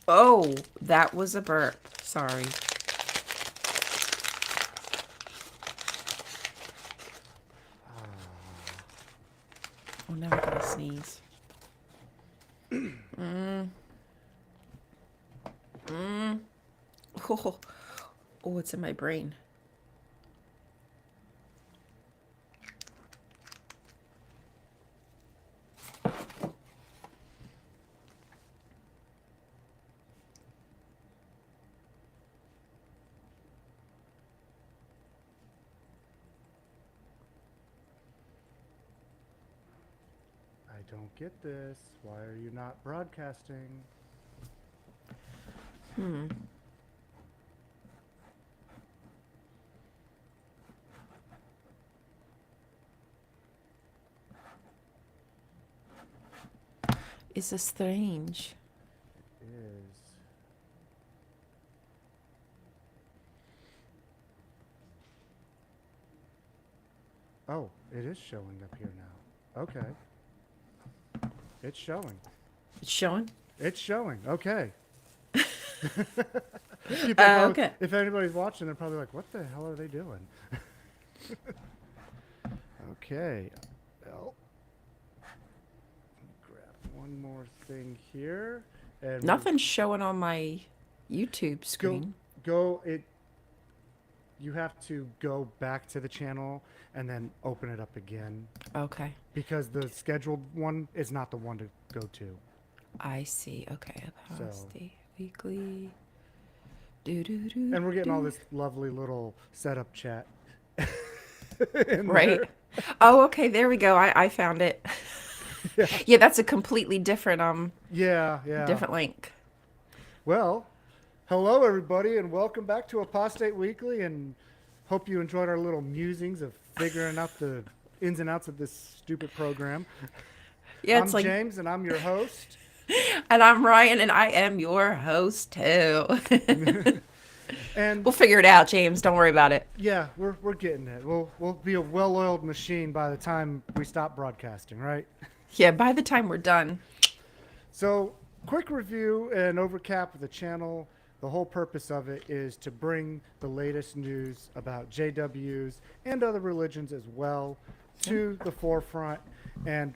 Oh, that was a burp. Sorry. Oh, now I'm gonna sneeze. Oh, oh, it's in my brain. I don't get this. Why are you not broadcasting? It's a strange. It is. Oh, it is showing up here now. Okay. It's showing. It's showing? It's showing. Okay. Okay. If anybody's watching, they're probably like, what the hell are they doing? Okay. Well, grab one more thing here. And Nothing's showing on my YouTube screen. Go. You have to go back to the channel and then open it up again Okay. because the scheduled one is not the one to go to. I see. Okay. So- Aposty weekly. Do do do. And we're getting all this lovely little setup chat. in Right. there. Oh, okay. There we go. I found it. Yeah. Yeah, that's a completely different Yeah. different link. Well, hello everybody, and welcome back to Apostate Weekly. And hope you enjoyed our little musings of figuring out the ins and outs of this stupid program. Yeah, I'm it's like, James, and I'm your host. and I'm Ryan, and I am your host too. And We'll figure it out, James. Don't worry about it. yeah, we're getting it. We'll be a well-oiled machine by the time we stop broadcasting, right? Yeah, by the time we're done. So, quick review and overcap of the channel. The whole purpose of it is to bring the latest news about JWs and other religions as well to the forefront. And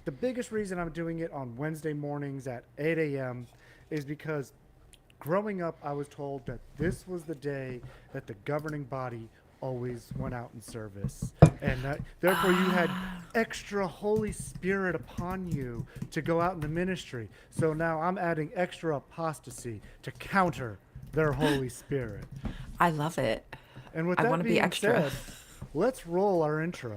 the biggest reason I'm doing it on Wednesday mornings at 8 a.m. is because growing up, I was told that this was the day that the governing body always went out in service, and that therefore you had extra Holy Spirit upon you to go out in the ministry. So now I'm adding extra apostasy to counter their Holy Spirit. I love it. And with I that wanna be being extra. said, let's roll our intro.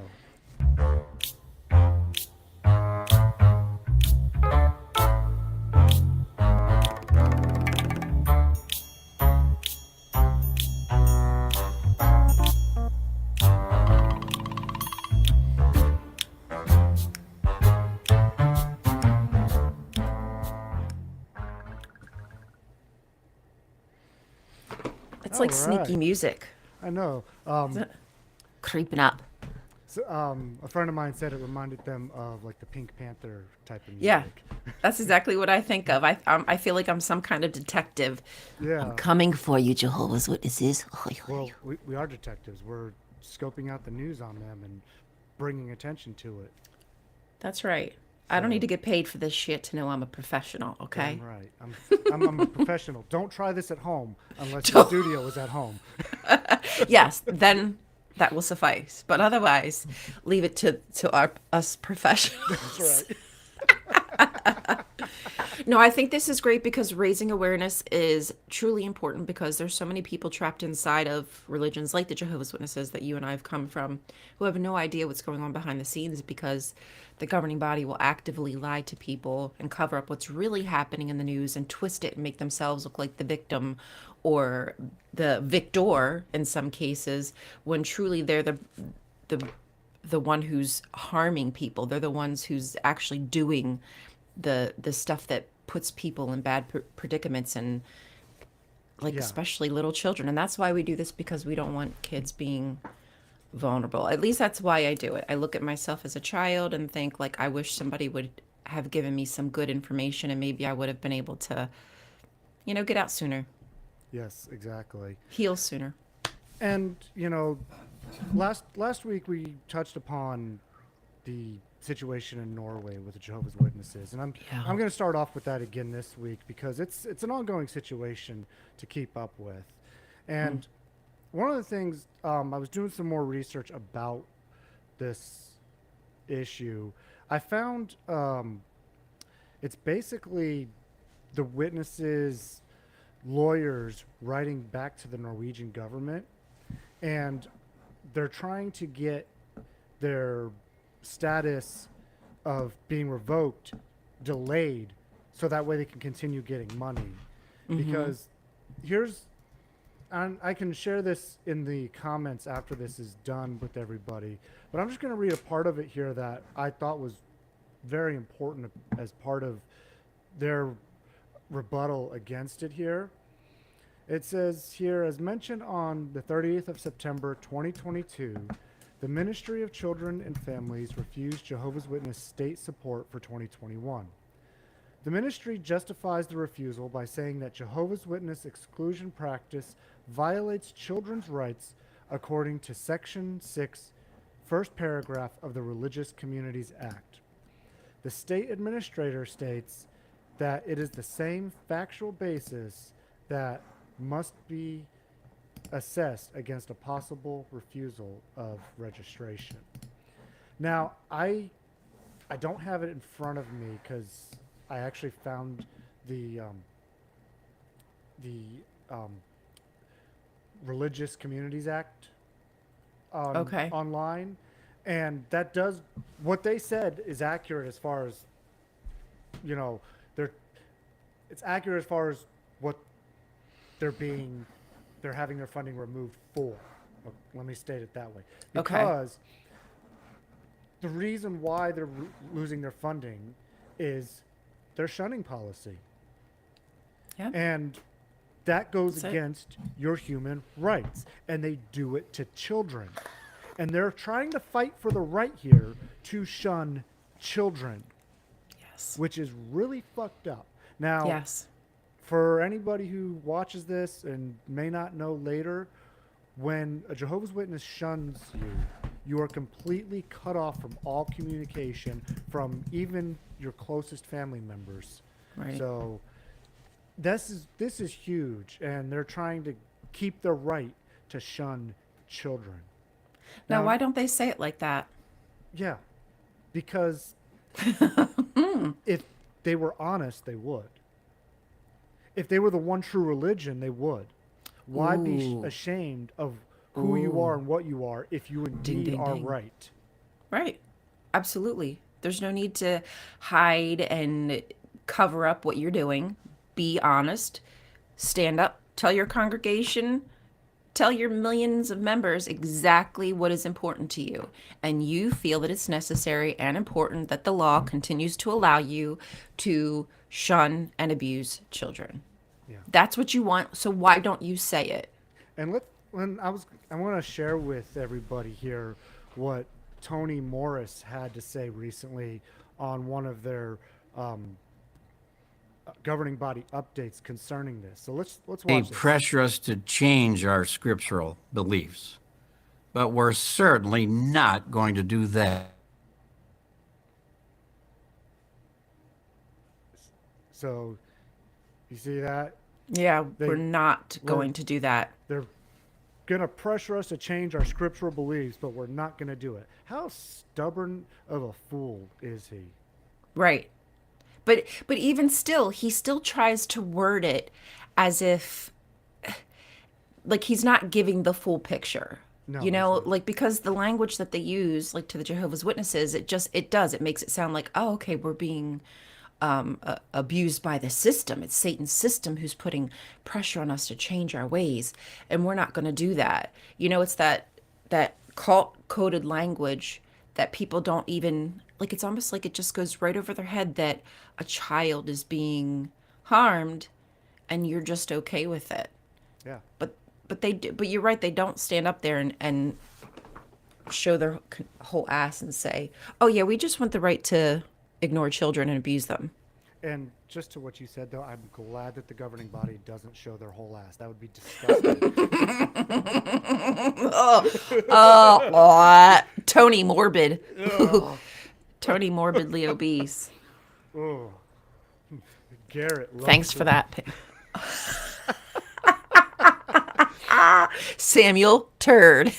It's like sneaky Alright. music. I know. Creeping up. So, a friend of mine said it reminded them of like the Pink Panther type of music. Yeah. That's exactly what I think of. I feel like I'm some kind of detective. Yeah. I'm coming for you, Jehovah's Witnesses. Well, we are detectives. We're scoping out the news on them and bringing attention to it. That's right. I don't need to get paid for this shit to know I'm a professional, okay? Damn right. I'm a professional. Don't try this at home unless the studio is at home. Yes, then that will suffice. But otherwise, leave it to us professionals. That's right. No, I think this is great because raising awareness is truly important because there's so many people trapped inside of religions like the Jehovah's Witnesses that you and I have come from who have no idea what's going on behind the scenes because the governing body will actively lie to people and cover up what's really happening in the news and twist it and make themselves look like the victim or the victor in some cases when truly they're the one who's harming people. They're the ones who's actually doing the stuff that puts people in bad predicaments and like Yeah. especially little children. And that's why we do this because we don't want kids being vulnerable. At least that's why I do it. I look at myself as a child and think like I wish somebody would have given me some good information, and maybe I would have been able to, get out sooner, Yes, exactly. heal sooner. And last week we touched upon the situation in Norway with the Jehovah's Witnesses, and I'm Yeah. I'm going to start off with that again this week because it's an ongoing situation to keep up with. And one of the things, I was doing some more research about this issue. I found it's basically the witnesses' lawyers writing back to the Norwegian government, and they're trying to get their status of being revoked delayed so that way they can continue getting money. Because here's, and I can share this in the comments after this is done with everybody, but I'm just going to read a part of it here that I thought was very important as part of their rebuttal against it here. It says here, as mentioned on the 30th of September 2022, the Ministry of Children and Families refused Jehovah's Witness state support for 2021. The ministry justifies the refusal by saying that Jehovah's Witness exclusion practice violates children's rights according to Section 6, first paragraph of the Religious Communities Act. The state administrator states that it is the same factual basis that must be assessed against a possible refusal of registration. Now, I don't have it in front of me because I actually found the Religious Communities Act Okay. online, and that does what they said is accurate as far as they're it's accurate as far as what they're having their funding removed for. Let me state it that way. Okay. Because the reason why they're losing their funding is their shunning policy. Yeah. And that goes That's it. against your human rights. And they do it to children. And they're trying to fight for the right here to shun children, Yes. which is really fucked up. Now, Yes. for anybody who watches this and may not know later, when a Jehovah's Witness shuns you, you are completely cut off from all communication from even your closest family members. Right. So this is huge, and they're trying to keep the right to shun children. Now, why don't they say it like that? Yeah, because if they were honest, they would. If they were the one true religion, they would. Why be Ooh. ashamed of who you are and what you are if you indeed ding, are ding. right? Right. Absolutely. There's no need to hide and cover up what you're doing. Be honest. Stand up. Tell your congregation, tell your millions of members exactly what is important to you. And you feel that it's necessary and important that the law continues to allow you to shun and abuse children. Yeah. That's what you want. So why don't you say it? And I want to share with everybody here what Tony Morris had to say recently on one of their governing body updates concerning this. So let's They watch this. pressure us to change our scriptural beliefs, but we're certainly not going to do that. So you see that? Yeah, we're not going to do that. They're going to pressure us to change our scriptural beliefs, but we're not going to do it. How stubborn of a fool is he? Right. But even still, he still tries to word it as if like he's not giving the full picture. No, You know, he's not. like because the language that they use, like to the Jehovah's Witnesses, it makes it sound like, oh, okay, we're being abused by the system. It's Satan's system who's putting pressure on us to change our ways, and we're not going to do that. You know, it's that cult coded language that people don't even like. It's almost like it just goes right over their head that a child is being harmed, and you're just okay with it. Yeah. But they do. But you're right. They don't stand up there and show their whole ass and say, "Oh yeah, we just want the right to ignore children and abuse them. And just to what you said, though, I'm glad that the governing body doesn't show their whole ass. That would be disgusting. Tony Morbid. Ugh. Tony Morbidly Obese. Oh, Garrett. Loves Thanks for the- that. Samuel Turd.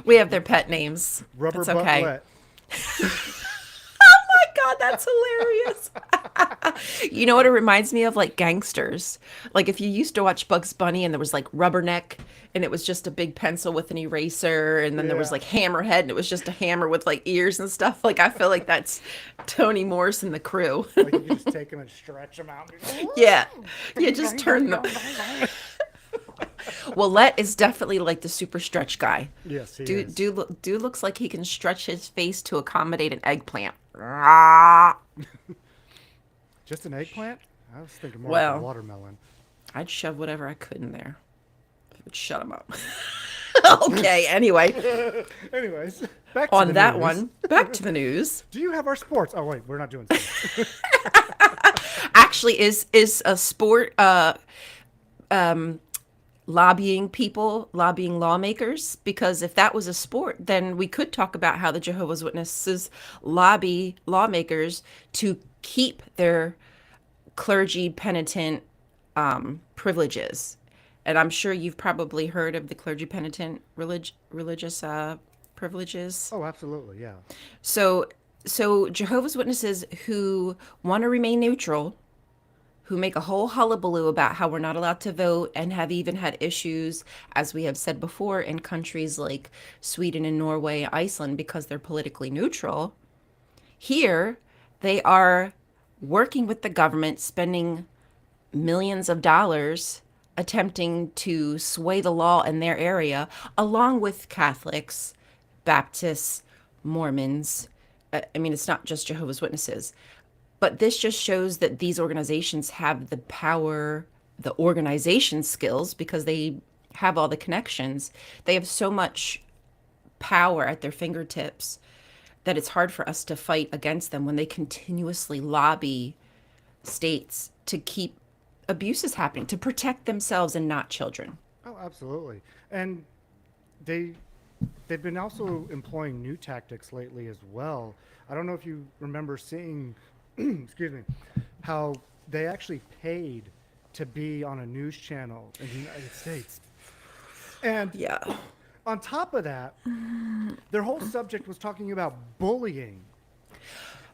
We have their pet names. Rubber It's okay. buttlet. Oh my God, that's hilarious. You know what it reminds me of? Like gangsters. Like if you used to watch Bugs Bunny and there was like Rubberneck and it was just a big pencil with an eraser, and then there was Yeah. like Hammerhead and it was just a hammer with like ears and stuff. Like I feel like that's Tony Morse and the crew. Like you can just take them and stretch them out. Yeah. You just turn them. Well, Let is definitely like the super stretch guy. Yes, he Dude, is. dude looks like he can stretch his face to accommodate an eggplant. Just an eggplant? I was thinking more Well. like a watermelon. I'd shove whatever I could in there. It would shut him up. Okay, anyway, Anyways, back to on the that news. one, back to the news. Do you have our sports? Oh wait, we're not doing sports. Actually, is a sport lobbying people, lobbying lawmakers? Because if that was a sport, then we could talk about how the Jehovah's Witnesses lobby lawmakers to keep their clergy penitent privileges. And I'm sure you've probably heard of the clergy penitent religious privileges. Oh, absolutely, yeah. So Jehovah's Witnesses who want to remain neutral, who make a whole hullabaloo about how we're not allowed to vote and have even had issues, as we have said before, in countries like Sweden and Norway, Iceland, because they're politically neutral. Here, they are working with the government, spending millions of dollars attempting to sway the law in their area, along with Catholics, Baptists, Mormons. I mean, it's not just Jehovah's Witnesses. But this just shows that these organizations have the power, the organization skills, because they have all the connections. They have so much power at their fingertips that it's hard for us to fight against them when they continuously lobby states to keep abuses happening, to protect themselves and not children. Oh, absolutely. And they've been also employing new tactics lately as well. I don't know if you remember seeing, excuse me, how they actually paid to be on a news channel in the United States. And Yeah. on top of that, their whole subject was talking about bullying.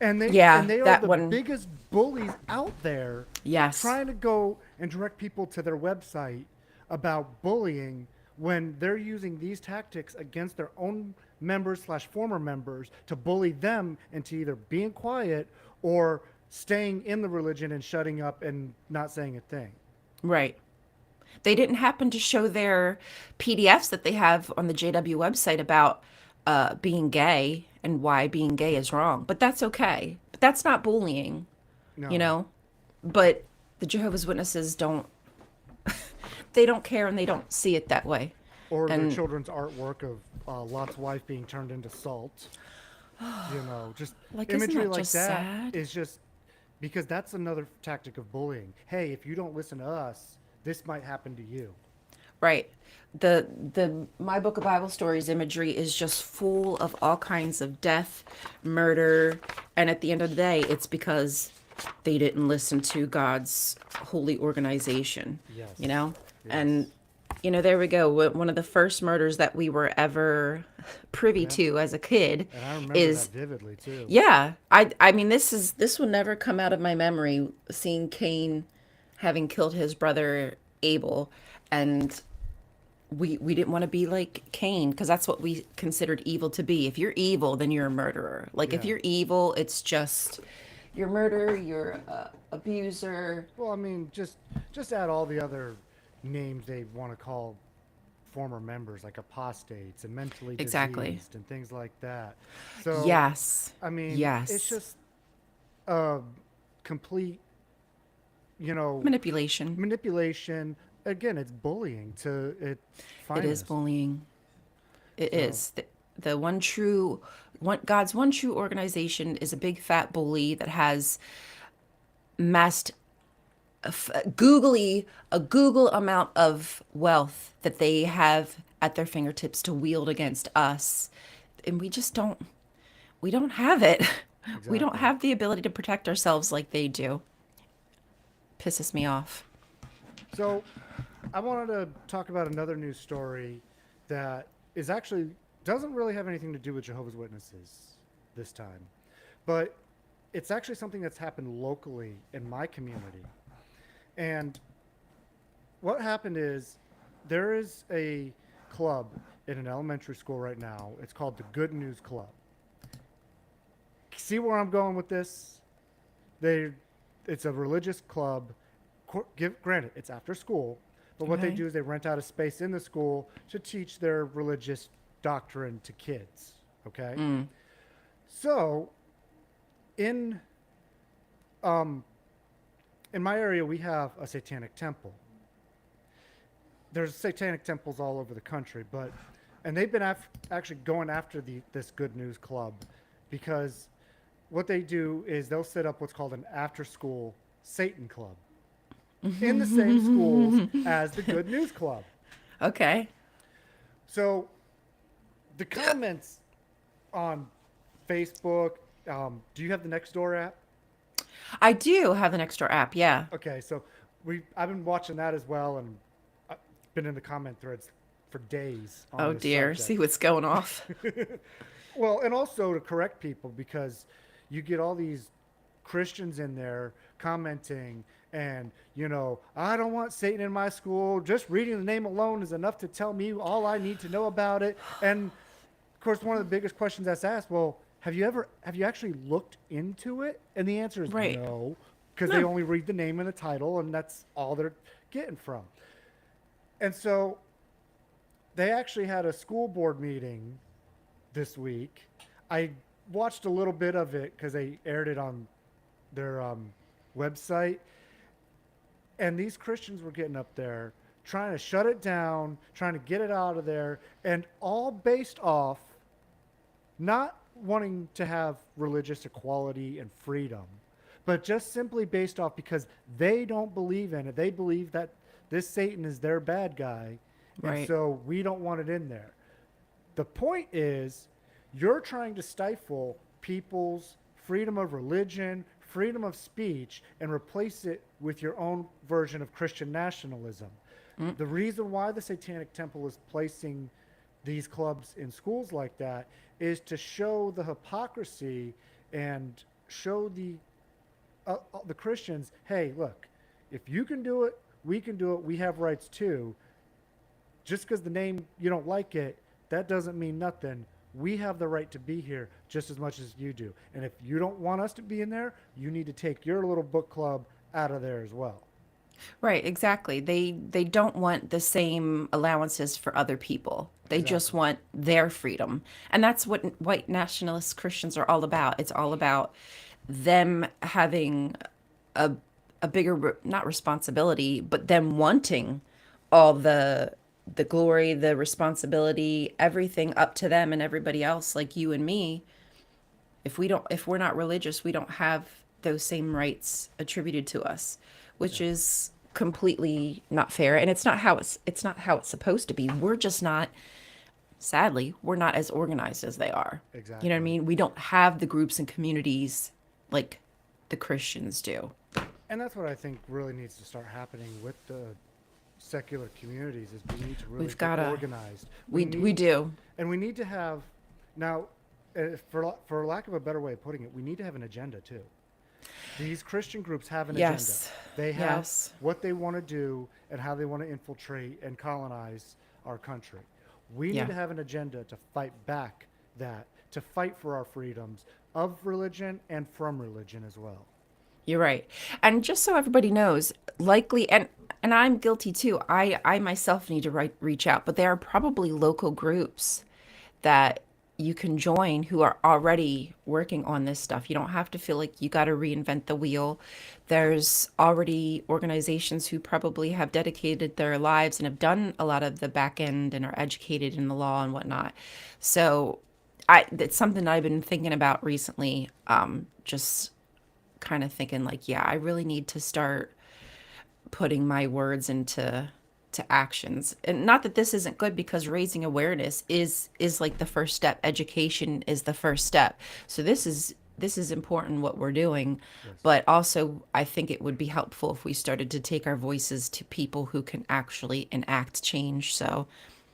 And they, Yeah, and they are that the one. biggest bullies out there, Yes. trying to go and direct people to their website about bullying when they're using these tactics against their own members / former members to bully them into either being quiet or staying in the religion and shutting up and not saying a thing. Right. They didn't happen to show their PDFs that they have on the JW website about being gay and why being gay is wrong. But that's okay. But that's not bullying, No. you know? But the Jehovah's Witnesses don't, they don't care and they don't see it that way. Or their And- children's artwork of Lot's wife being turned into salt. You know, just Like, isn't imagery that like just that sad? is just because that's another tactic of bullying. Hey, if you don't listen to us, this might happen to you. Right. The My Book of Bible Stories imagery is just full of all kinds of death, murder, and at the end of the day, it's because they didn't listen to God's holy organization. Yes. You know? Yes. And you know, there we go. One of the first murders that we were ever privy to as a kid And I remember is that vividly too. yeah. I mean this will never come out of my memory, seeing Cain having killed his brother Abel, and we didn't want to be like Cain because that's what we considered evil to be. If you're evil, then you're a murderer. Like if Yeah. you're evil, it's just you're a murderer, you're a abuser. Well, I mean, just add all the other names they want to call former members, like apostates and mentally Exactly. diseased and things like that. So Yes. I mean, Yes. it's just complete, Manipulation. manipulation. Again, it's bullying to its It is finest. bullying. It is. The one true God's one true organization is a big fat bully that has massed googly a Google amount of wealth that they have at their fingertips to wield against us, and we don't have it. We don't Exactly. have the ability to protect ourselves like they do. Pisses me off. So, I wanted to talk about another news story that is actually doesn't really have anything to do with Jehovah's Witnesses this time, but it's actually something that's happened locally in my community. And what happened is there is a club in an elementary school right now. It's called the Good News Club. See where I'm going with this? It's a religious club. Granted, it's after school, but what they Okay. do is they rent out a space in the school to teach their religious doctrine to kids. Okay, so in um, in my area, we have a satanic temple. There's satanic temples all over the country, and they've been actually going after this Good News Club because what they do is they'll set up what's called an after-school Satan Club in the same schools as the Good News Club. Okay. So the comments on Facebook, do you have the Nextdoor app? I do have an extra app, yeah. Okay, so I've been watching that as well, and I've been in the comment threads for days on Oh this dear, subject. see what's going off. Well, and also to correct people because you get all these Christians in there commenting and, I don't want Satan in my school. Just reading the name alone is enough to tell me all I need to know about it. And of course, one of the biggest questions that's asked, well, have you actually looked into it? And the answer is Right. no, because they No. only read the name and the title, and that's all they're getting from. And so they actually had a school board meeting this week. I watched a little bit of it because they aired it on their website. And these Christians were getting up there trying to shut it down, trying to get it out of there, and all based off not wanting to have religious equality and freedom, but just simply based off because they don't believe in it. They believe that this Satan is their bad guy, and Right. so we don't want it in there. The point is, you're trying to stifle people's freedom of religion, freedom of speech, and replace it with your own version of Christian nationalism. The reason why the Satanic Temple is placing these clubs in schools like that is to show the hypocrisy and show the Christians, hey, look, if you can do it, we can do it. We have rights too. Just because the name you don't like it, that doesn't mean nothing. We have the right to be here just as much as you do. And if you don't want us to be in there, you need to take your little book club out of there as well. Right, exactly. They don't want the same allowances for other people. They just Exactly. want their freedom. And that's what white nationalist Christians are all about. It's all about them having a a bigger not responsibility, but them wanting all the glory, the responsibility, everything up to them and everybody else like you and me. If we're not religious, we don't have those same rights attributed to us, which is completely not fair, and it's not how it's supposed to be. We're just not, sadly, we're not as organized as they are. You know what I Exactly. mean? We don't have the groups and communities like the Christians do. And that's what I think really needs to start happening with the secular communities is we need to really We've get gotta organized. we do. And we need to have now, for lack of a better way of putting it, we need to have an agenda too. These Christian groups have an Yes. agenda. They have Yes. what they want to do and how they want to infiltrate and colonize our country. We Yeah. need to have an agenda to fight back that, to fight for our freedoms of religion and from religion as well. You're right. And just so everybody knows, likely and I'm guilty too. I myself need to reach out, but there are probably local groups that you can join who are already working on this stuff. You don't have to feel like you got to reinvent the wheel. There's already organizations who probably have dedicated their lives and have done a lot of the back end and are educated in the law and whatnot. So it's something I've been thinking about recently. Just kind of thinking like, yeah, I really need to start putting my words into to actions. And not that this isn't good, because raising awareness is like the first step. Education is the first step. So this is important what we're doing, but also I think it would be helpful if we started to take our voices to people who can actually enact change. So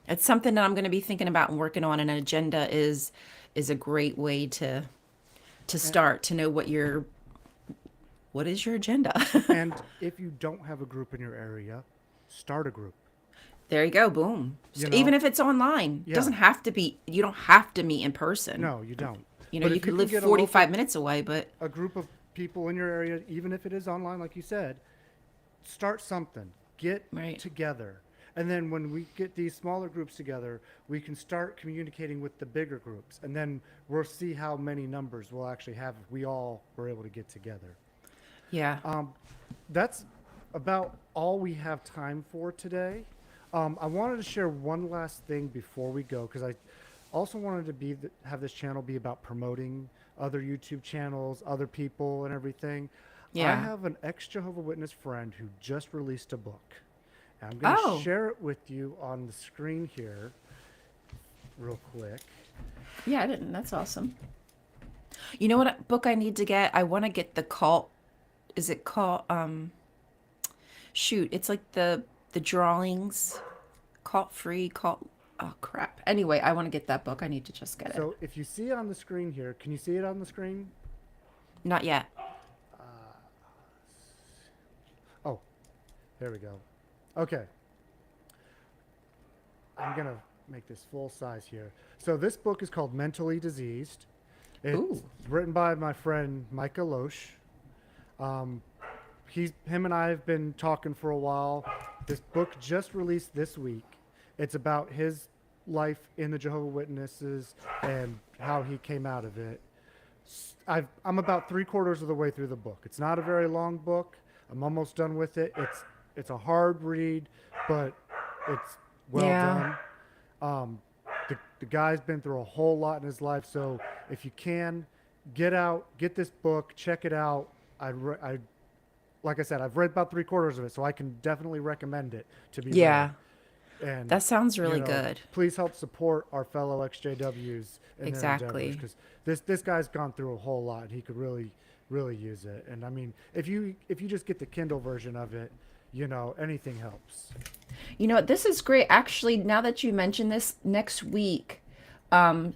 it's something that I'm going to be thinking about and working on. And an agenda is a great way to start to know what is your agenda. And if you don't have a group in your area, start a group. There you go. Boom. You So know? even if it's online, Yeah. doesn't have to be, you don't have to meet in person. No, you don't. You know, But you if could can live get 45 minutes away, but a group of people in your area, even if it is online, like you said, start something. Get Right. together. And then when we get these smaller groups together, we can start communicating with the bigger groups. And then we'll see how many numbers we'll actually have if we all were able to get together. yeah. That's about all we have time for today. I wanted to share one last thing before we go, because I also wanted to have this channel be about promoting other YouTube channels, other people, and everything. I Yeah. have an ex-Jehovah Witness friend who just released a book. And I'm going to Oh. share it with you on the screen here real quick. Yeah, I didn't. That's awesome. You know what book I need to get? I want to get the cult. Is it called shoot, it's like the drawings, cult free, cult, oh crap. Anyway, I want to get that book. I need to just get it. So if you see it on the screen here, can you see it on the screen? Not yet. Oh, there we go. Okay. I'm going to make this full size here. So this book is called Mentally Diseased. It's Ooh. written by my friend Micah Loesch. Him and I have been talking for a while. This book just released this week. It's about his life in the Jehovah's Witnesses and how he came out of it. I'm about 3/4 of the way through the book. It's not a very long book. I'm almost done with it. It's a hard read, but it's well Yeah. done. The guy's been through a whole lot in his life, so if you can, get this book, check it out. Like I said, I've read about 3/4 of it, so I can definitely recommend it to be Yeah. read. And That sounds really you know, good. Please help support our fellow XJWs in Exactly. because this guy's gone through a whole lot. He could really use it. And I mean, if you just get the Kindle version of it, you know, anything helps. You know what? This is great. Actually, now that you mention this, next week,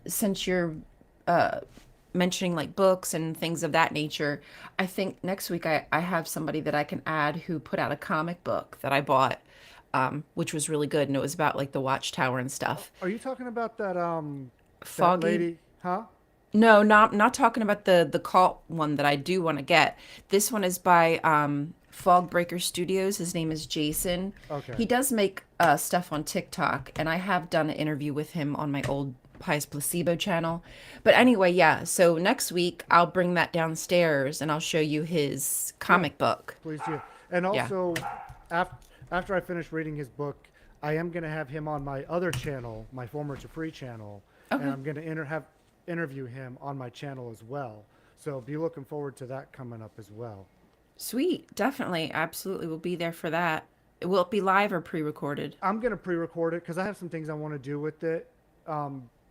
since you're mentioning like books and things of that nature, I think next week I have somebody that I can add who put out a comic book that I bought, which was really good. And it was about like the Watchtower and stuff. Are you talking about that Foggy. lady, huh? No, not talking about the cult one that I do want to get. This one is by Fog Breaker Studios. His name is Jason. Okay. He does make stuff on TikTok, and I have done an interview with him on my old Pious Placebo channel. But anyway, yeah. So next week I'll bring that downstairs and I'll show you his comic book. Please do. And Yeah. also, after I finish reading his book, I am going to have him on my other channel, my Former to Free channel, Okay. and I'm going to interview him on my channel as well. So be looking forward to that coming up as well. Sweet, definitely, absolutely, we'll be there for that. Will it be live or pre-recorded? I'm going to pre-record it because I have some things I want to do with it,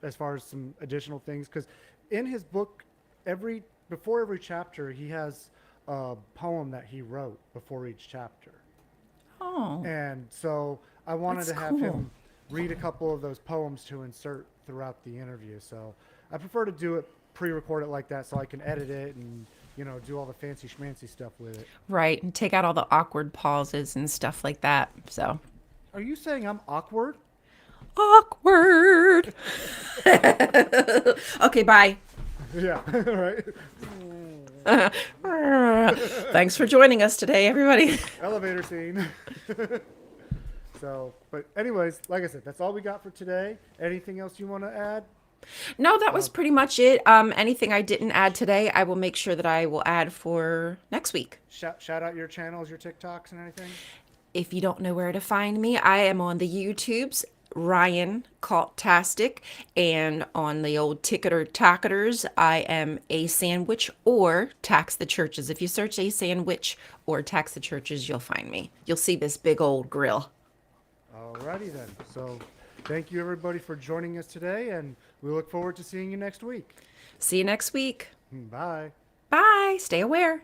as far as some additional things. Because in his book, before every chapter, he has a poem that he wrote before each chapter. Oh, And so I wanted That's to have cool. him read a couple of those poems to insert throughout the interview. So I prefer to do it, pre-record it like that, so I can edit it and, you know, do all the fancy schmancy stuff with it. right, and take out all the awkward pauses and stuff like that. So Are you saying I'm awkward? awkward. Okay, bye. Yeah, right. Thanks for joining us today, everybody. Elevator scene. So, but anyways, like I said, that's all we got for today. Anything else you want to add? No, that was pretty much it. Anything I didn't add today, I will make sure that I will add for next week. Shout out your channels, your TikToks and anything? If you don't know where to find me, I am on the YouTubes, Rion Cultastic, and on the old Ticketer Tacketers, I am A Sandwich or Tax the Churches. If you search A Sandwich or Tax the Churches, you'll find me. You'll see this big old grill. Alrighty then. So thank you everybody for joining us today, and we look forward to seeing you next week. See you next week. Bye. Bye. Stay aware.